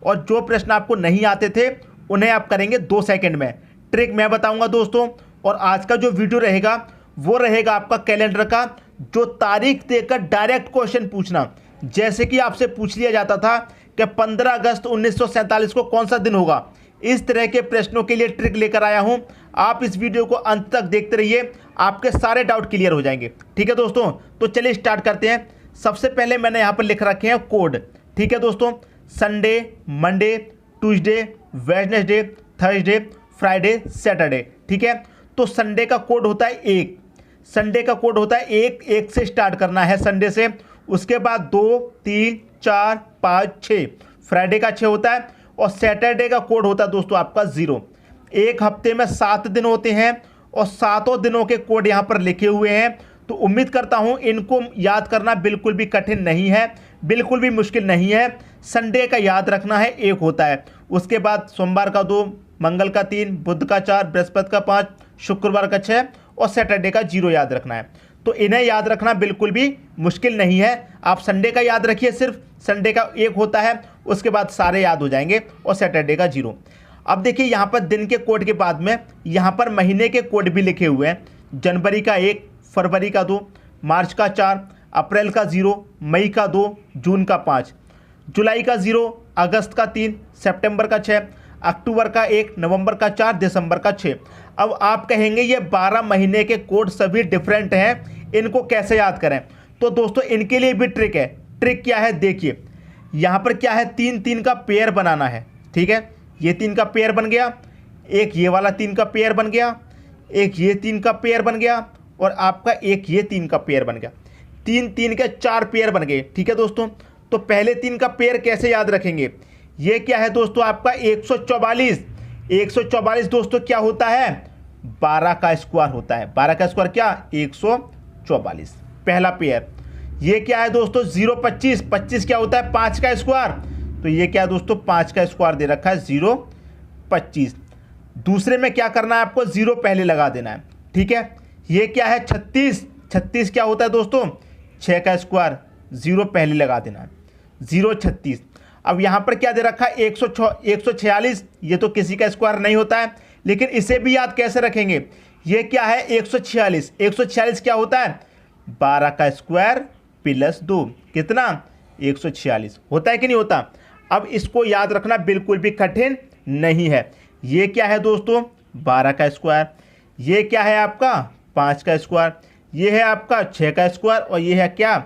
और जो प्रश्न आपको नहीं आते थे उन्हें आप करेंगे 2 सेकंड में। ट्रिक मैं बताऊंगा दोस्तों। और आज का जो वीडियो रहेगा वो रहेगा आपका कैलेंडर का, जो तारीख देकर डायरेक्ट क्वेश्चन पूछना। जैसे कि आपसे पूछ लिया जाता था कि 15 अगस्त 1947 को कौन सा दिन होगा, इस तरह के प्रश्नों के लिए ट्रिक लेकर आया हूं। आप इस वीडियो को अंत तक देखते रहिए, आपके सारे डाउट क्लियर हो जाएंगे। ठीक है दोस्तों, तो चलिए स्टार्ट करते हैं। सबसे पहले मैंने यहां पर लिख रखे हैं कोड। ठीक है दोस्तों, Sunday, Monday, Tuesday, Wednesday, Thursday, Friday, Saturday. ठीक है, तो संडे का कोड होता है 1। संडे का कोड होता है 1 से स्टार्ट करना है संडे से। उसके बाद 2, 3, 4, 5, 6, फ्राइडे का 6 होता है। और सैटरडे का कोड होता है दोस्तों आपका 0। एक हफ्ते में 7 दिन होते हैं और 7 दिनों के कोड यहाँ पर लिखे हुए हैं। तो उम्मीद करता हूँ इनको याद करना बिल्कुल भी कठिन नहीं है, बिल्कुल भी मुश्किल नहीं है। संडे का याद रखना है 1 होता है। उसके बाद सोमवार का 2, मंगल का 3, बुध का 4, बृहस्पति का 5, शुक्रवार का 6 और सैटरडे का 0 याद रखना है। तो इन्हें याद रखना बिल्कुल भी मुश्किल नहीं है। आप संडे का याद रखिए, सिर्फ संडे का 1 होता है, उसके बाद सारे याद हो जाएंगे और सैटरडे का 0। अब देखिए यहाँ पर दिन के कोड के बाद में यहाँ पर महीने के कोड भी लिखे हुए हैं। जनवरी का 1, फरवरी का 2, मार्च का 4, अप्रैल का 0, मई का 2, जून का 5, जुलाई का 0, अगस्त का 3, सितंबर का 6, अक्टूबर का 1, नवंबर का 4, दिसंबर का 6। अब आप कहेंगे ये 12 महीने के कोड सभी डिफरेंट हैं, इनको कैसे याद करें? तो दोस्तों इनके लिए भी ट्रिक है। ट्रिक क्या है देखिए, यहाँ पर क्या है, 3-3 का पेयर बनाना है। ठीक है, ये 3 का पेयर बन गया, एक ये वाला 3 का पेयर बन गया, एक ये 3 का पेयर बन गया और आपका एक ये 3 का पेयर बन गया। 3-3 के 4 पेयर बन गए। ठीक है दोस्तों, तो पहले 3 का पेयर कैसे याद रखेंगे? ये क्या है दोस्तों आपका 144। 144 दोस्तों क्या होता है, 12 का स्क्वायर होता है। 12 का स्क्वायर क्या, 144, पहला पेयर। ये क्या है दोस्तों 025। 25 क्या होता है, 5 का स्क्वायर। तो ये क्या है दोस्तों 5 का स्क्वायर दे रखा है 025। दूसरे में क्या करना है आपको, 0 पहले लगा देना है। ठीक है, ये क्या है 36। 36 क्या होता है दोस्तों, 6 का स्क्वायर, 0 पहले लगा देना है, 036। अब यहाँ पर क्या दे रखा है 146। ये तो किसी का स्क्वायर नहीं होता है, लेकिन इसे भी याद कैसे रखेंगे? ये क्या है 146। 146 क्या होता है, 12 का स्क्वायर प्लस 2, कितना 146 होता है कि नहीं होता? अब इसको याद रखना बिल्कुल भी कठिन नहीं है। ये क्या है दोस्तों 12 का स्क्वायर, ये क्या है आपका 5 का स्क्वायर, ये है आपका 6 का स्क्वायर और ये है क्या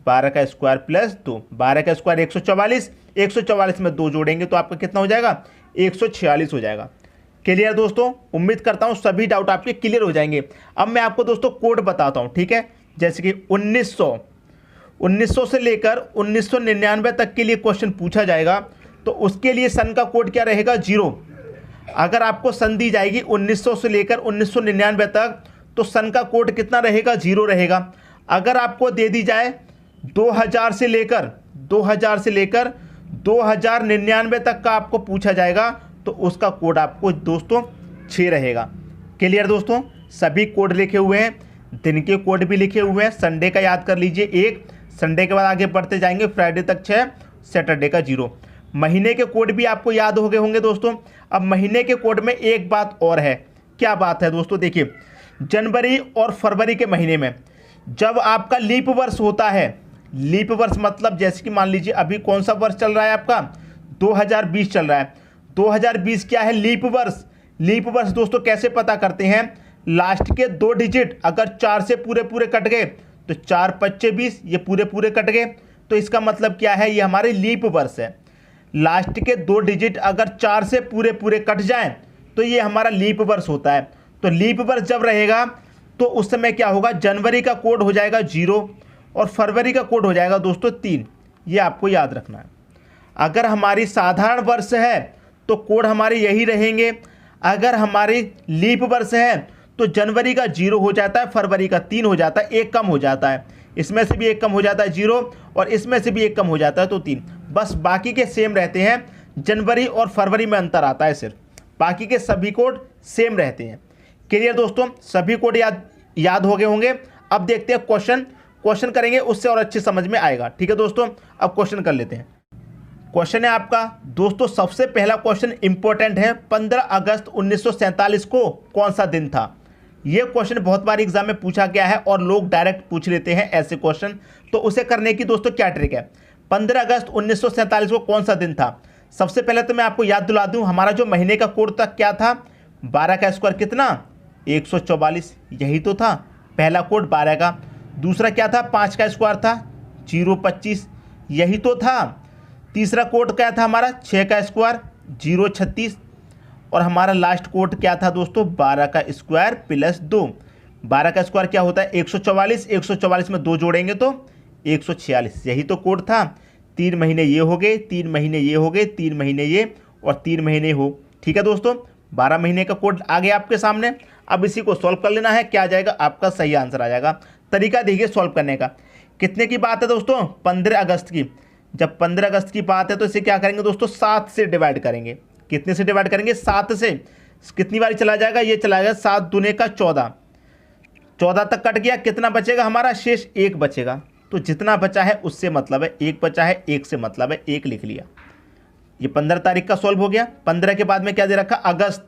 12 का स्क्वायर प्लस 2। 12 का स्क्वायर 144, 144 में 2 जोड़ेंगे तो आपका कितना हो जाएगा, 146 हो जाएगा। क्लियर दोस्तों, उम्मीद करता हूं सभी डाउट आपके क्लियर हो जाएंगे। अब मैं आपको दोस्तों कोड बताता हूं। ठीक है, जैसे कि 1900 से लेकर 1999 तक के लिए क्वेश्चन पूछा जाएगा, तो उसके लिए सन का कोड क्या रहेगा, 0। अगर आपको सन दी जाएगी 1900 से लेकर 1999 तक, तो सन का कोड कितना रहेगा, 0 रहेगा। अगर आपको दे दी जाए 2000 से लेकर 2099 तक का आपको पूछा जाएगा, तो उसका कोड आपको दोस्तों 6 रहेगा। क्लियर दोस्तों, सभी कोड लिखे हुए हैं, दिन के कोड भी लिखे हुए हैं। संडे का याद कर लीजिए 1, संडे के बाद आगे बढ़ते जाएंगे, फ्राइडे तक 6, सैटरडे का 0। महीने के कोड भी आपको याद हो गए होंगे दोस्तों। अब महीने के कोड में एक बात और है। क्या बात है दोस्तों, देखिए जनवरी और फरवरी के महीने में जब आपका लीप वर्ष होता है, लीप वर्ष मतलब जैसे कि मान लीजिए अभी कौन सा वर्ष चल रहा है आपका, 2020 चल रहा है। 2020 क्या है, लीप वर्ष। लीप वर्ष दोस्तों कैसे पता करते हैं, लास्ट के 2 डिजिट अगर 4 से पूरे पूरे कट गए तो 4 25 20, ये पूरे पूरे कट गए, तो इसका मतलब क्या है, ये हमारे लीप वर्ष है। लास्ट के 2 डिजिट अगर 4 से पूरे पूरे कट जाएं तो ये हमारा लीप वर्ष होता है। तो लीप वर्ष जब रहेगा तो उस समय क्या होगा, जनवरी का कोड हो जाएगा 0 और फरवरी का कोड हो जाएगा दोस्तों 3। ये आपको याद रखना है। अगर हमारी साधारण वर्ष है तो कोड हमारे यही रहेंगे। अगर हमारी लीप वर्ष है तो जनवरी का 0 हो जाता है, फरवरी का 3 हो जाता है, 1 कम हो जाता है, इसमें से भी 1 कम हो जाता है 0 और इसमें से भी 1 कम हो जाता है तो 3। बस बाकी के सेम रहते हैं, जनवरी और फरवरी में अंतर आता है सिर्फ, बाकी के सभी कोड सेम रहते हैं। क्लियर दोस्तों, सभी कोड याद हो गए होंगे। अब देखते हैं क्वेश्चन करेंगे, उससे और अच्छे समझ में आएगा। ठीक है दोस्तों, अब क्वेश्चन कर लेते हैं। क्वेश्चन है आपका दोस्तों, सबसे पहला क्वेश्चन इंपॉर्टेंट है, 15 अगस्त 1947 को कौन सा दिन था। ये क्वेश्चन बहुत बार एग्जाम में पूछा गया है और लोग डायरेक्ट पूछ लेते हैं ऐसे क्वेश्चन। तो उसे करने की दोस्तों क्या ट्रिक है, 15 अगस्त 1947 को कौन सा दिन था। सबसे पहले तो मैं आपको याद दिला दूं, हमारा जो महीने का कोड तक क्या था, 12 का स्क्वायर कितना 144, यही तो था पहला कोड 12 का। दूसरा क्या था, 5 का स्क्वायर था 025, यही तो था। तीसरा कोड क्या था हमारा, 6 का स्क्वायर 036, और हमारा लास्ट कोड क्या था दोस्तों, 12 का स्क्वायर प्लस 2। 12 का स्क्वायर क्या होता है 144, 144 में 2 जोड़ेंगे तो 146, यही तो कोड था। 3 महीने ये हो गए, 3 महीने ये हो गए, 3 महीने ये और 3 महीने हो। ठीक है दोस्तों, 12 महीने का कोड आ गया आपके सामने। अब इसी को सॉल्व कर लेना है, क्या आ जाएगा आपका सही आंसर आ जाएगा। तरीका देखिए सॉल्व करने का। कितने की बात है दोस्तों, 15 अगस्त की। जब 15 अगस्त की बात है तो इसे क्या करेंगे दोस्तों, 7 से डिवाइड करेंगे। कितने से डिवाइड करेंगे, 7 से। कितनी बार चला जाएगा, ये चला जाएगा 7 दूने का 14, 14 तक कट गया, कितना बचेगा हमारा, शेष 1 बचेगा। तो जितना बचा है उससे मतलब है 1 बचा है, 1 से मतलब है 1 लिख लिया। ये 15 तारीख का सॉल्व हो गया। 15 के बाद में क्या दे रखा, अगस्त।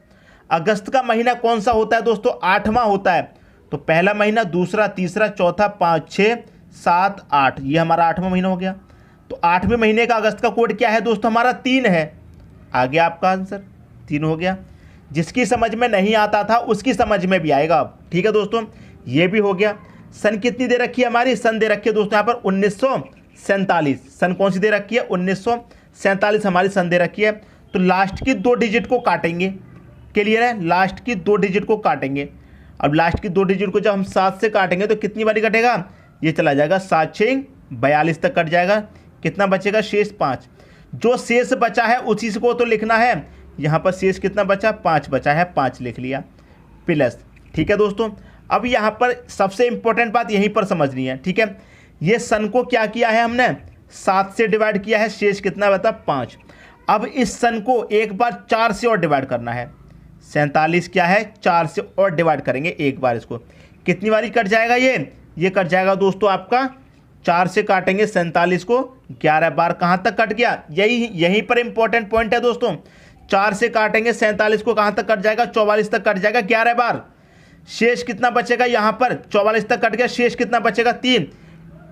अगस्त का महीना कौन सा होता है दोस्तों, 8वां होता है। तो पहला महीना, दूसरा, तीसरा, चौथा, 5, 6, 7, 8, ये हमारा 8वां महीना हो गया। तो 8वें महीने का अगस्त का कोड क्या है दोस्तों, हमारा 3 है। आ गया आपका आंसर, 3 हो गया। जिसकी समझ में नहीं आता था उसकी समझ में भी आएगा अब। ठीक है दोस्तों, ये भी हो गया। सन कितनी दे रखी है हमारी, सन दे रखी है दोस्तों यहाँ पर 1947। सन कौन सी दे रखी है, 1947 हमारी सन दे रखी है। तो लास्ट की 2 डिजिट को काटेंगे। क्लियर है, लास्ट की 2 डिजिट को काटेंगे। अब लास्ट की 2 डिजिट को जब हम 7 से काटेंगे तो कितनी बारी कटेगा, ये चला जाएगा 7 6 42 तक कट जाएगा। कितना बचेगा, शेष 5। जो शेष बचा है उसी को तो लिखना है। यहाँ पर शेष कितना बचा, 5 बचा है, 5 लिख लिया प्लस। ठीक है दोस्तों, अब यहाँ पर सबसे इंपॉर्टेंट बात यहीं पर समझनी है। ठीक है, ये सन को क्या किया है हमने, 7 से डिवाइड किया है, शेष कितना बता 5। अब इस सन को एक बार 4 से और डिवाइड करना है। 47 क्या है, 4 से और डिवाइड करेंगे एक बार इसको। कितनी बारी कट जाएगा, ये कट जाएगा दोस्तों आपका, 4 से काटेंगे 47 को, 11 बार कहाँ तक कट गया, यहीं पर इंपॉर्टेंट पॉइंट है दोस्तों। 4 से काटेंगे 47 को, कहाँ तक कट जाएगा, 44 तक कट जाएगा 11 बार। शेष कितना बचेगा, यहाँ पर 44 तक कट गया, शेष कितना बचेगा 3।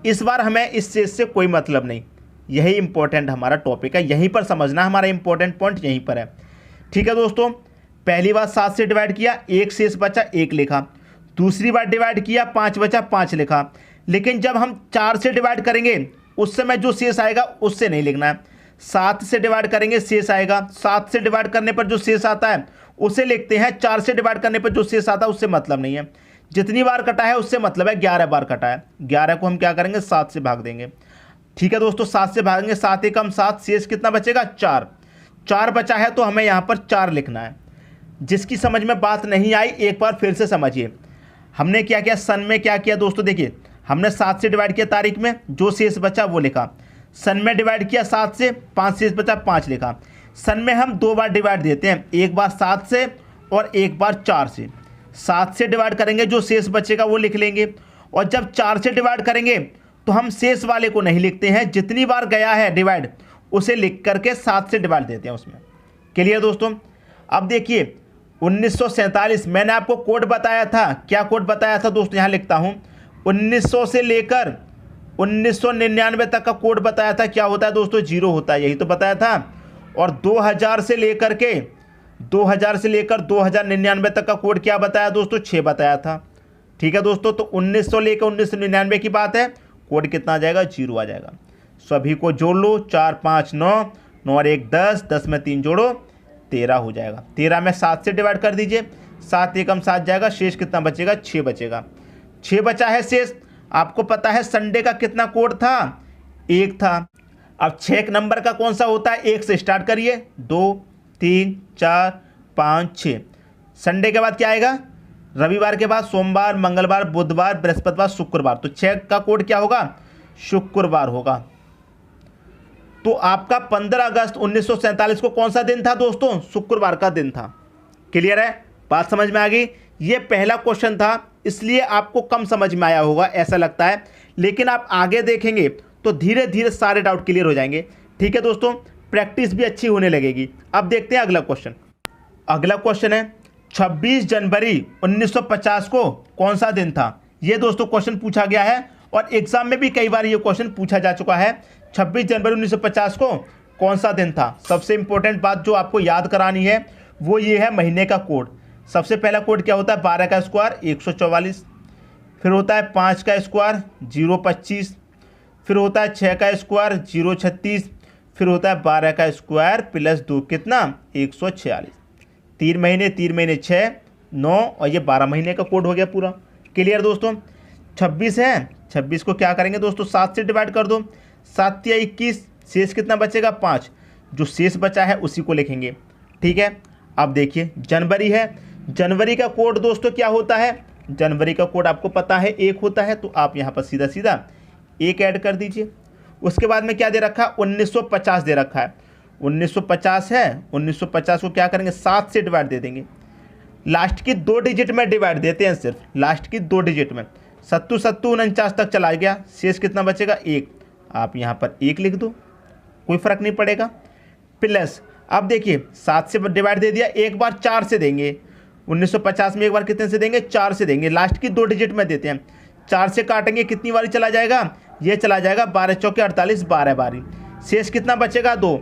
इस बार हमें इस शेष से कोई मतलब नहीं, यही इंपॉर्टेंट हमारा टॉपिक है, यहीं पर समझना, हमारा इंपॉर्टेंट पॉइंट यहीं पर है। ठीक है दोस्तों, पहली बार 7 से डिवाइड किया, 1 शेष बचा, 1 लिखा। दूसरी बार डिवाइड किया, 5 बचा, 5 लिखा। लेकिन जब हम 4 से डिवाइड करेंगे उस समय जो शेष आएगा उससे नहीं लिखना है। 7 से डिवाइड करेंगे, शेष आएगा। 7 से डिवाइड करने पर जो शेष आता है उसे लिखते हैं, 4 से डिवाइड करने पर जो शेष आता है उससे मतलब नहीं है। जितनी बार कटा है उससे मतलब है, 11 बार कटा है, 11 को हम क्या करेंगे, 7 से भाग देंगे। ठीक है दोस्तों, 7 से भागेंगे, 7 एकम 7, शेष कितना बचेगा 4। 4 बचा है तो हमें यहाँ पर 4 लिखना है। जिसकी समझ में बात नहीं आई एक बार फिर से समझिए। हमने क्या किया, सन में क्या किया दोस्तों, देखिए हमने 7 से डिवाइड किया, तारीख में जो शेष बचा वो लिखा। सन में डिवाइड किया 7 से, 5 शेष बचा, 5 लिखा। सन में हम 2 बार डिवाइड देते हैं, एक बार 7 से और एक बार 4 से। 7 से डिवाइड करेंगे, जो शेष बचेगा वो लिख लेंगे। और जब 4 से डिवाइड करेंगे तो हम शेष वाले को नहीं लिखते हैं, जितनी बार गया है डिवाइड उसे लिख करके 7 से डिवाइड देते हैं उसमें। क्लियर दोस्तों। अब देखिए 1947 मैंने आपको कोड बताया था, क्या कोड बताया था दोस्तों, यहाँ लिखता हूँ। 1900 से लेकर 1999 तक का कोड बताया था, क्या होता है दोस्तों, 0 होता है, यही तो बताया था। और 2000 से लेकर 2099 तक का कोड क्या बताया दोस्तों, 6 बताया था। ठीक है दोस्तों, तो 1900 लेकर 1999 की बात है, कोड कितना आ जाएगा, 0 आ जाएगा। सभी को जोड़ लो, 4 5 9, 9 और 1 10, 10 में 3 जोड़ो 13 हो जाएगा। 13 में 7 से डिवाइड कर दीजिए, 7 एकम 7 जाएगा, शेष कितना बचेगा, 6 बचेगा। 6 बचा है शेष। आपको पता है संडे का कितना कोड था, 1 था। अब 6 नंबर का कौन सा होता है, 1 से स्टार्ट करिए, 2 3 4 5 6। संडे के बाद क्या आएगा, रविवार के बाद सोमवार, मंगलवार, बुधवार, बृहस्पतिवार, शुक्रवार। तो 6 का कोड क्या होगा, शुक्रवार होगा। तो आपका 15 अगस्त 1947 को कौन सा दिन था दोस्तों, शुक्रवार का दिन था। क्लियर है, बात समझ में आ गई। ये पहला क्वेश्चन था, इसलिए आपको कम समझ में आया होगा ऐसा लगता है, लेकिन आप आगे देखेंगे तो धीरे धीरे सारे डाउट क्लियर हो जाएंगे। ठीक है दोस्तों, प्रैक्टिस भी अच्छी होने लगेगी। अब देखते हैं अगला क्वेश्चन। अगला क्वेश्चन है 26 जनवरी 1950 को कौन सा दिन था। ये दोस्तों क्वेश्चन पूछा गया है और एग्जाम में भी कई बार ये क्वेश्चन पूछा जा चुका है। 26 जनवरी 1950 को कौन सा दिन था। सबसे इंपॉर्टेंट बात जो आपको याद करानी है वो ये है महीने का कोड। सबसे पहला कोड क्या होता है, 12 का स्क्वायर 144, फिर होता है 5 का स्क्वायर 025, फिर होता है 6 का स्क्वायर 036, फिर होता है 12 का स्क्वायर प्लस 2 कितना 146। 3 महीने 6 9 और ये 12 महीने का कोड हो गया पूरा। क्लियर दोस्तों। 26 है, 26 को क्या करेंगे दोस्तों 7 से डिवाइड कर दो, 7 या 21, शेष कितना बचेगा 5। जो शेष बचा है उसी को लिखेंगे। ठीक है। अब देखिए जनवरी है, जनवरी का कोड दोस्तों क्या होता है, जनवरी का कोड आपको पता है 1 होता है, तो आप यहाँ पर सीधा सीधा 1 ऐड कर दीजिए। उसके बाद में क्या दे रखा है 1950 दे रखा है, 1950 है, 1950 को क्या करेंगे 7 से डिवाइड दे देंगे। लास्ट की 2 डिजिट में डिवाइड देते हैं, सिर्फ लास्ट की 2 डिजिट में। 7 49 तक चला गया, शेष कितना बचेगा 1। आप यहाँ पर 1 लिख दो, कोई फर्क नहीं पड़ेगा। प्लस अब देखिए 7 से डिवाइड दे दिया, एक बार 4 से देंगे। 1950 में एक बार कितने से देंगे 4 से देंगे, लास्ट की 2 डिजिट में देते हैं। 4 से काटेंगे कितनी बारी चला जाएगा, ये चला जाएगा 12 चौके 48, 12 बारी। शेष कितना बचेगा 2।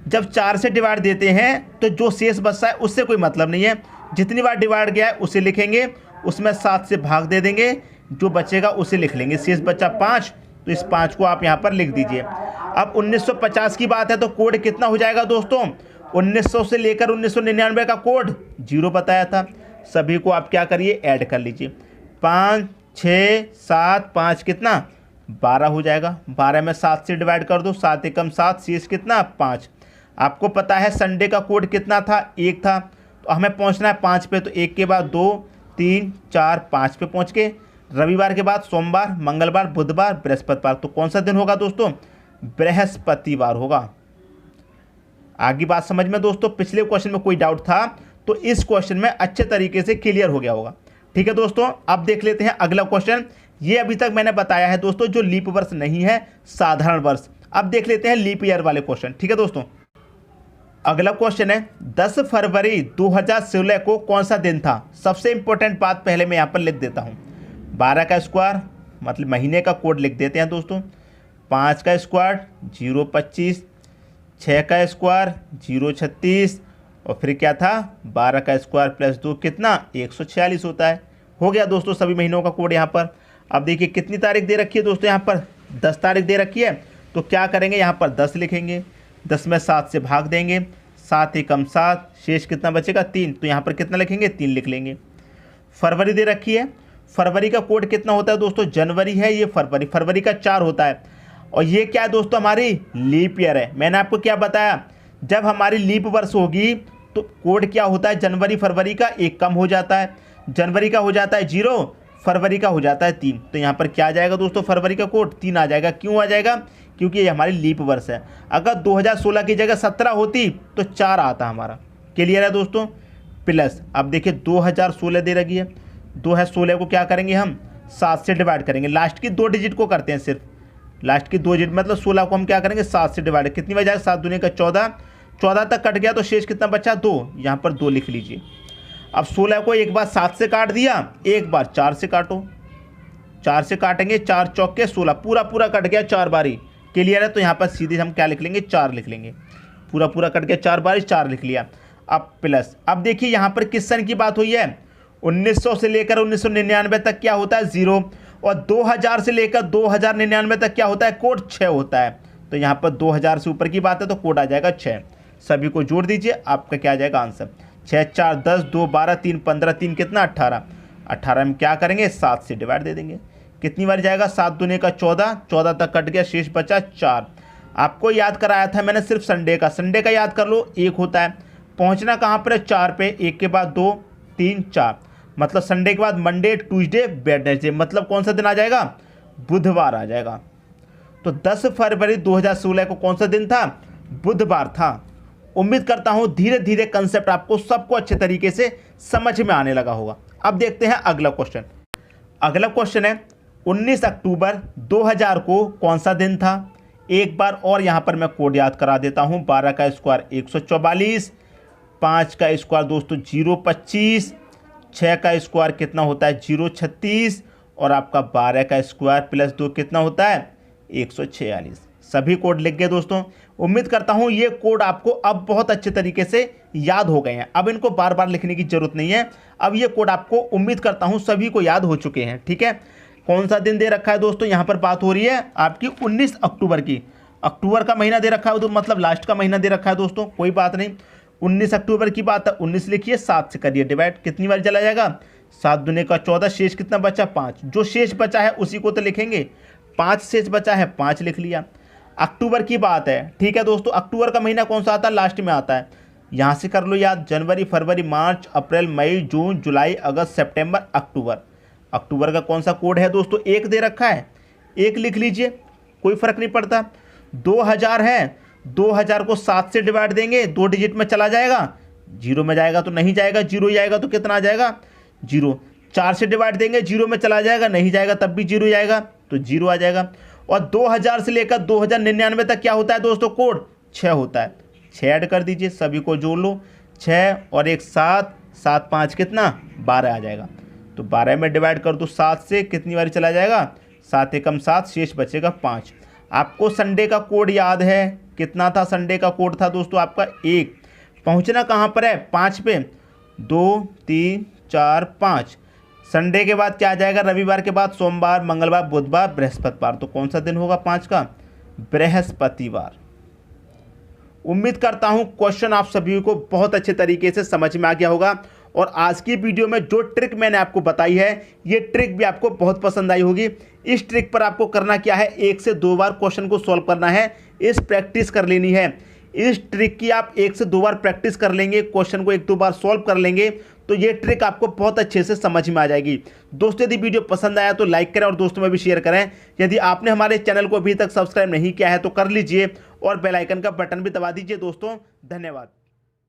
जब 4 से डिवाइड देते हैं तो जो शेष बचता है उससे कोई मतलब नहीं है, जितनी बार डिवाइड गया है उसे लिखेंगे, उसमें 7 से भाग दे देंगे, जो बचेगा उसे लिख लेंगे। शेष बचा 5, तो इस 5 को आप यहाँ पर लिख दीजिए। अब 1950 की बात है तो कोड कितना हो जाएगा दोस्तों, 1900 से लेकर 1999 का कोड 0 बताया था। सभी को आप क्या करिए ऐड कर लीजिए। 5 6 7 5 कितना 12 हो जाएगा। 12 में 7 से डिवाइड कर दो, 7 एकम 7, शेष कितना 5। आपको पता है संडे का कोड कितना था 1 था, तो हमें पहुंचना है 5 पे, तो 1 के बाद 2 3 4 5 पे पहुंच के। रविवार के बाद सोमवार, मंगलवार, बुधवार, बृहस्पतिवार, तो कौन सा दिन होगा दोस्तों, बृहस्पतिवार होगा। आगे बात समझ में दोस्तों। पिछले क्वेश्चन में कोई डाउट था तो इस क्वेश्चन में अच्छे तरीके से क्लियर हो गया होगा। ठीक है दोस्तों। अब देख लेते हैं अगला क्वेश्चन। ये अभी तक मैंने बताया है दोस्तों जो लीप वर्ष नहीं है, साधारण वर्ष। अब देख लेते हैं लीप ईयर वाले क्वेश्चन। ठीक है दोस्तों। अगला क्वेश्चन है 10 फरवरी 2016 को कौन सा दिन था। सबसे इंपॉर्टेंट बात पहले मैं यहाँ पर लिख देता हूँ। 12 का स्क्वायर मतलब महीने का कोड लिख देते हैं दोस्तों। 5 का स्क्वायर 025, 6 का स्क्वायर 036 और फिर क्या था 12 का स्क्वायर प्लस 2 कितना 146 होता है। हो गया दोस्तों सभी महीनों का कोड यहाँ पर। अब देखिए कितनी तारीख दे रखी है दोस्तों, यहाँ पर 10 तारीख दे रखी है, तो क्या करेंगे यहाँ पर 10 लिखेंगे, 10 में 7 से भाग देंगे, 7 एकम 7, शेष कितना बचेगा 3, तो यहाँ पर कितना लिखेंगे 3 लिख लेंगे। फरवरी दे रखी है, फरवरी का कोड कितना होता है दोस्तों, जनवरी है, ये फरवरी, फरवरी का 4 होता है। और ये क्या है दोस्तों हमारी लीप ईयर है। मैंने आपको क्या बताया, जब हमारी लीप वर्ष होगी तो कोड क्या होता है, जनवरी फरवरी का 1 कम हो जाता है, जनवरी का हो जाता है 0, फरवरी का हो जाता है 3। तो यहाँ पर क्या आ जाएगा दोस्तों, फरवरी का कोड 3 आ जाएगा। क्यों आ जाएगा, क्योंकि ये हमारी लीप वर्ष है। अगर 2016 की जगह 17 होती तो 4 आता हमारा। क्लियर है दोस्तों। प्लस अब देखिए 2016 दे रखी है, 2016 को क्या करेंगे हम 7 से डिवाइड करेंगे, लास्ट की 2 डिजिट को करते हैं सिर्फ, लास्ट की 2 डिजिट मतलब 16 को हम क्या करेंगे 7 से डिवाइड, कितनी बजाय 7 दूनी का 14, 14 तक कट गया तो शेष कितना बचा 2, यहाँ पर 2 लिख लीजिए। अब 16 को एक बार 7 से काट दिया, एक बार 4 से काटो, 4 से काटेंगे, 4 चौके 16, पूरा पूरा कट गया 4 बारी। क्लियर है, तो यहाँ पर सीधे हम क्या लिख लेंगे 4 लिख लेंगे, पूरा पूरा कट गया 4 बारी, 4 लिख लिया। अब प्लस, अब देखिए यहाँ पर किस सन की बात हुई है, 1900 से लेकर 1999 तक क्या होता है 0, और 2000 से लेकर 2099 तक क्या होता है कोड 6 होता है। तो यहाँ पर 2000 से ऊपर की बात है तो कोड आ जाएगा 6। सभी को जोड़ दीजिए, आपका क्या आ जाएगा आंसर, 6 4 10 2 12 3 15 3 कितना 18, 18 में क्या करेंगे 7 से डिवाइड दे देंगे, कितनी बार जाएगा 7 दूने का 14, 14 तक कट गया, शेष बचा 4। आपको याद कराया था मैंने सिर्फ संडे का, संडे का याद कर लो 1 होता है, पहुँचना कहाँ पर है 4 पे, 1 के बाद 2 3 4, मतलब संडे के बाद मंडे ट्यूसडे वेडनेसडे, मतलब कौन सा दिन आ जाएगा बुधवार आ जाएगा। तो 10 फरवरी 2016 को कौन सा दिन था, बुधवार था। उम्मीद करता हूं धीरे धीरे कंसेप्ट आपको सबको अच्छे तरीके से समझ में आने लगा होगा। अब देखते हैं अगला क्वेश्चन। अगला क्वेश्चन है 19 अक्टूबर 2000 को कौन सा दिन था। एक बार और यहाँ पर मैं कोड याद करा देता हूँ। 12 का स्क्वायर 144, 5 का स्क्वायर दोस्तों 025, 6 का स्क्वायर कितना होता है 036, और आपका 12 का स्क्वायर प्लस 2 कितना होता है 146। सभी कोड लिख गए दोस्तों। उम्मीद करता हूँ ये कोड आपको अब बहुत अच्छे तरीके से याद हो गए हैं। अब इनको बार बार लिखने की जरूरत नहीं है। अब ये कोड आपको उम्मीद करता हूँ सभी को याद हो चुके हैं। ठीक है, कौन सा दिन दे रखा है दोस्तों, यहाँ पर बात हो रही है आपकी 19 अक्टूबर की। अक्टूबर का महीना दे रखा है तो मतलब लास्ट का महीना दे रखा है दोस्तों, कोई बात नहीं। 19 अक्टूबर की बात है, 19 लिखिए, 7 से करिए डिवाइड, कितनी बार चला जाएगा 7 दूने का 14, शेष कितना बचा 5। जो शेष बचा है उसी को तो लिखेंगे, 5 शेष बचा है 5 लिख लिया। अक्टूबर की बात है, ठीक है दोस्तों। अक्टूबर का महीना कौन सा आता है, लास्ट में आता है, यहाँ से कर लो याद। जनवरी, फरवरी, मार्च, अप्रैल, मई, जून, जुलाई, अगस्त, सितंबर, अक्टूबर। अक्टूबर का कौन सा कोड है दोस्तों, 1 दे रखा है, 1 लिख लीजिए, कोई फर्क नहीं पड़ता। 2000 है, 2000 को 7 से डिवाइड देंगे, 2 डिजिट में चला जाएगा, 0 में जाएगा तो नहीं जाएगा, 0 ही आएगा तो कितना आ जाएगा 0। 4 से डिवाइड देंगे, 0 में चला जाएगा, नहीं जाएगा तब भी 0 जाएगा तो 0 आ जाएगा। और 2000 से लेकर 2099 तक क्या होता है दोस्तों, कोड 6 होता है। 6 ऐड कर दीजिए, सभी को जोड़ लो, 6 और 1 7, 7 5 कितना 12 आ जाएगा। तो 12 में डिवाइड कर दो 7 से, कितनी बार चला जाएगा 7 एकम 7, शेष बचेगा 5। आपको संडे का कोड याद है, कितना था संडे का कोड था दोस्तों आपका 1। पहुंचना कहाँ पर है 5 पे, 2 3 4 5। संडे के बाद क्या आ जाएगा, रविवार के बाद सोमवार, मंगलवार, बुधवार, बृहस्पतिवार। तो कौन सा दिन होगा 5 का, बृहस्पतिवार। उम्मीद करता हूं क्वेश्चन आप सभी को बहुत अच्छे तरीके से समझ में आ गया होगा। और आज की वीडियो में जो ट्रिक मैंने आपको बताई है, ये ट्रिक भी आपको बहुत पसंद आई होगी। इस ट्रिक पर आपको करना क्या है, 1 से 2 बार क्वेश्चन को सॉल्व करना है, इस प्रैक्टिस कर लेनी है। इस ट्रिक की आप 1 से 2 बार प्रैक्टिस कर लेंगे, क्वेश्चन को 1-2 बार सॉल्व कर लेंगे, तो ये ट्रिक आपको बहुत अच्छे से समझ में आ जाएगी। दोस्तों यदि वीडियो पसंद आया तो लाइक करें और दोस्तों में भी शेयर करें। यदि आपने हमारे चैनल को अभी तक सब्सक्राइब नहीं किया है तो कर लीजिए और बेल आइकन का बटन भी दबा दीजिए दोस्तों। धन्यवाद।